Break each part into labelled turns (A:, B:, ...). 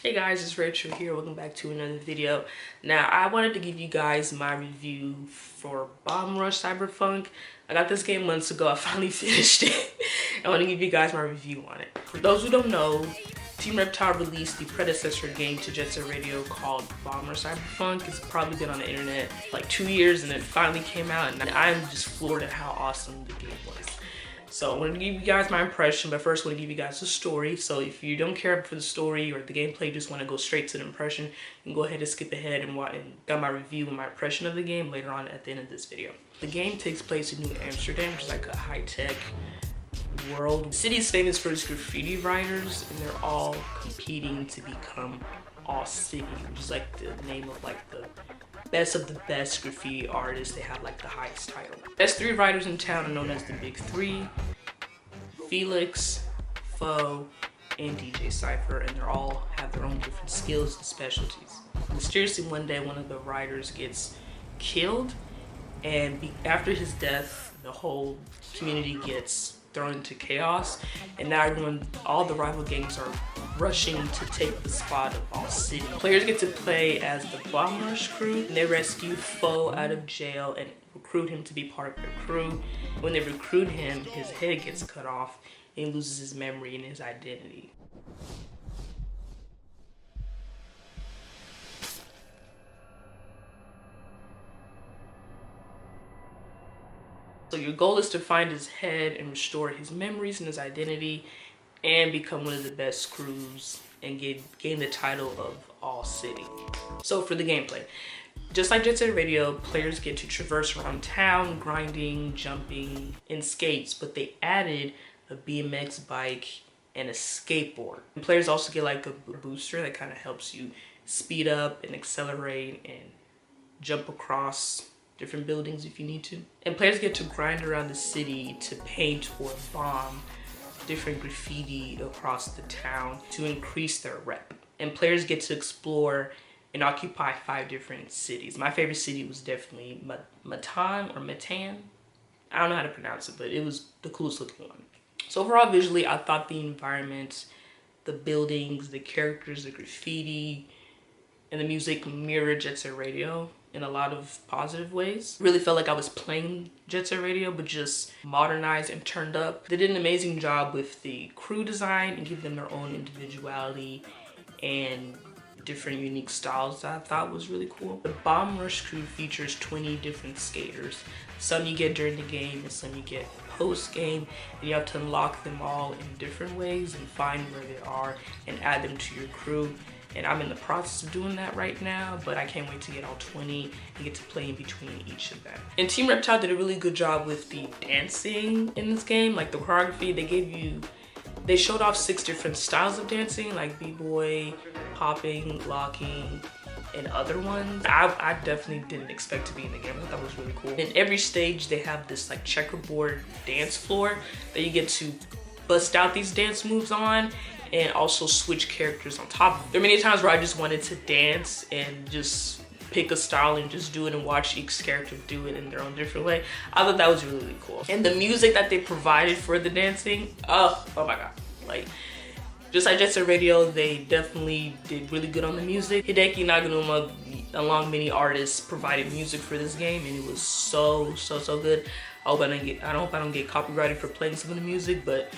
A: Hey guys, it's Rachel here. Welcome back to another video. Now, I wanted to give you guys my review for Bomb Rush Cyberpunk. I got this game months ago. I finally finished it. I want to give you guys my review on it. For those who don't know, Team Reptile released the predecessor game to Jet Set Radio called Bomb Rush Cyberpunk. It's probably been on the internet for like 2 years and it finally came out, and I'm just floored at how awesome the game was. So I wanted to give you guys my impression, but first I want to give you guys the story. So if you don't care for the story or the gameplay, just want to go straight to the impression, you can go ahead and skip ahead and get my review and my impression of the game later on at the end of this video. The game takes place in New Amsterdam, which is like a high-tech world. The city is famous for its graffiti writers, and they're all competing to become All City, which is like the name of like the best of the best graffiti artists. They have like the highest title. Best three writers in town are known as the Big Three: Felix, Foe, and DJ Cypher, and they all have their own different skills and specialties. Mysteriously, one day one of the writers gets killed, and after his death, the whole community gets thrown into chaos, and now all the rival gangs are rushing to take the spot of All City. Players get to play as the Bomb Rush crew, and they rescue Foe out of jail and recruit him to be part of their crew. When they recruit him, his head gets cut off and he loses his memory and his identity. So your goal is to find his head and restore his memories and his identity and become one of the best crews and gain the title of All City. So for the gameplay, just like Jet Set Radio, players get to traverse around town, grinding, jumping, and skates, but they added a BMX bike and a skateboard. And players also get like a booster that kind of helps you speed up and accelerate and jump across different buildings if you need to. And players get to grind around the city to paint or bomb different graffiti across the town to increase their rep. And players get to explore and occupy 5 different cities. My favorite city was definitely Matan. I don't know how to pronounce it, but it was the coolest looking one. So overall, visually, I thought the environment, the buildings, the characters, the graffiti, and the music mirrored Jet Set Radio in a lot of positive ways. Really felt like I was playing Jet Set Radio, but just modernized and turned up. They did an amazing job with the crew design and give them their own individuality and different unique styles that I thought was really cool. The Bomb Rush crew features 20 different skaters. Some you get during the game and some you get post-game, and you have to unlock them all in different ways and find where they are and add them to your crew. And I'm in the process of doing that right now, but I can't wait to get all 20 and get to play in between each of them. And Team Reptile did a really good job with the dancing in this game, like the choreography. They showed off 6 different styles of dancing, like b-boy, popping, locking, and other ones. I definitely didn't expect to be in the game. I thought that was really cool. In every stage, they have this like checkerboard dance floor that you get to bust out these dance moves on and also switch characters on top of it. There are many times where I just wanted to dance and just pick a style and just do it and watch each character do it in their own different way. I thought that was really, really cool. And the music that they provided for the dancing, oh my god. Like, just like Jet Set Radio, they definitely did really good on the music. Hideki Naganuma, along many artists, provided music for this game, and it was so good. I hope I don't get copyrighted for playing some of the music, but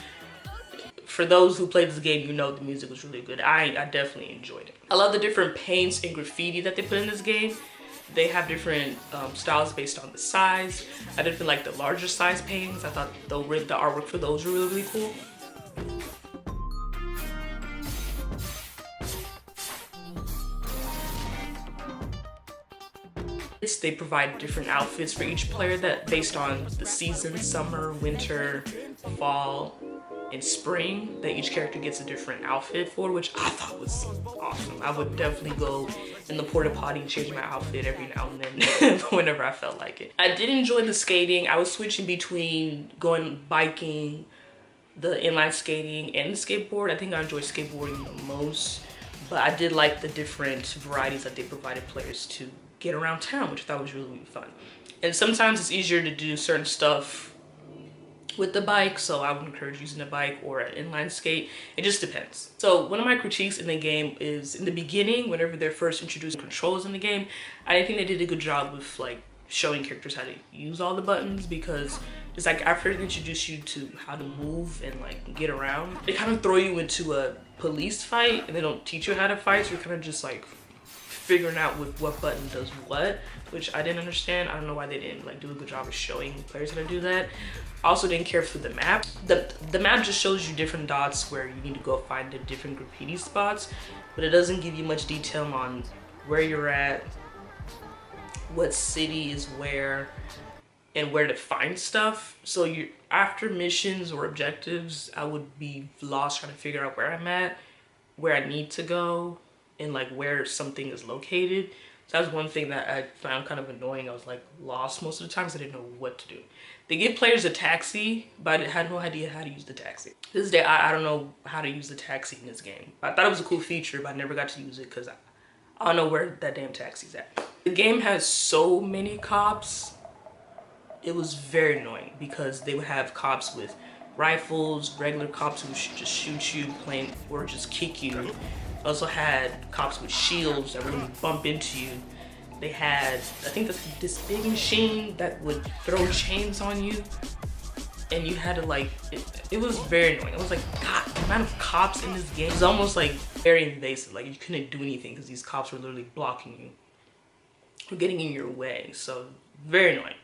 A: for those who played this game, you know the music was really good. I definitely enjoyed it. I love the different paints and graffiti that they put in this game. They have different styles based on the size. I definitely like the larger size paintings. I thought the artwork for those were really, really cool. They provide different outfits for each player that based on the season, summer, winter, fall, and spring, that each character gets a different outfit for, which I thought was awesome. I would definitely go in the porta potty and change my outfit every now and then whenever I felt like it. I did enjoy the skating. I was switching between going biking, the inline skating, and the skateboard. I think I enjoyed skateboarding the most, but I did like the different varieties that they provided players to get around town, which I thought was really, really fun. And sometimes it's easier to do certain stuff with the bike, so I would encourage using a bike or an inline skate. It just depends. So one of my critiques in the game is in the beginning, whenever they're first introducing controls in the game, I didn't think they did a good job with like showing characters how to use all the buttons, because it's like after they introduce you to how to move and like get around, they kind of throw you into a police fight and they don't teach you how to fight, so you're kind of just like figuring out with what button does what, which I didn't understand. I don't know why they didn't like do a good job of showing players how to do that. I also didn't care for the map. The map just shows you different dots where you need to go find the different graffiti spots, but it doesn't give you much detail on where you're at, what city is where, and where to find stuff. So you, after missions or objectives, I would be lost trying to figure out where I'm at, where I need to go, and like where something is located. So that's one thing that I found kind of annoying. I was like lost most of the times. I didn't know what to do. They give players a taxi, but I had no idea how to use the taxi. To this day, I don't know how to use the taxi in this game. I thought it was a cool feature, but I never got to use it because I don't know where that damn taxi's at. The game has so many cops. It was very annoying because they would have cops with rifles, regular cops who just shoot you, plain, or just kick you. Also had cops with shields that would really bump into you. They had, I think this big machine that would throw chains on you, and you had to like, it was very annoying. It was like, God, the amount of cops in this game is almost like very invasive. Like you couldn't do anything because these cops were literally blocking you or getting in your way. So very annoying.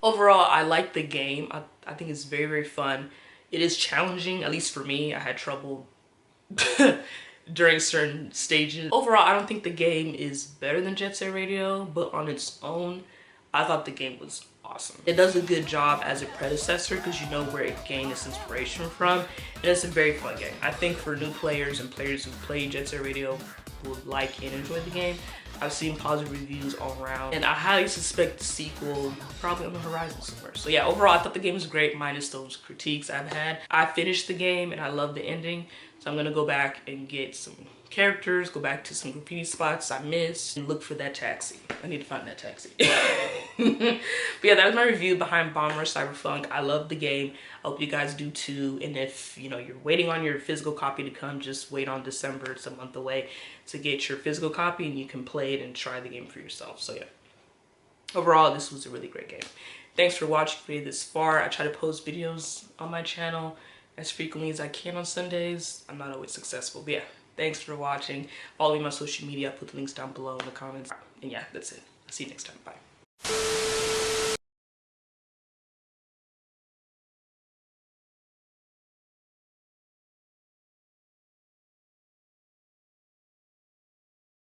A: Overall, I like the game. I think it's very, very fun. It is challenging, at least for me. I had trouble during certain stages. Overall, I don't think the game is better than Jet Set Radio, but on its own, I thought the game was awesome. It does a good job as a predecessor because you know where it gained its inspiration from, and it's a very fun game. I think for new players and players who play Jet Set Radio will like and enjoy the game. I've seen positive reviews all around, and I highly suspect the sequel probably on the horizon somewhere. So yeah, overall, I thought the game was great, minus those critiques I've had. I finished the game and I love the ending, so I'm gonna go back and get some characters, go back to some graffiti spots I missed, and look for that taxi. I need to find that taxi. But yeah, that was my review behind Bomb Rush Cyberpunk. I love the game. I hope you guys do too. And if you know you're waiting on your physical copy to come, just wait on December. It's a month away to get your physical copy, and you can play it and try the game for yourself. So yeah, overall, this was a really great game. Thanks for watching me this far. I try to post videos on my channel as frequently as I can on Sundays. I'm not always successful, but yeah, thanks for watching. Follow me on my social media. I'll put the links down below in the comments. And yeah, that's it. I'll see you next time. Bye.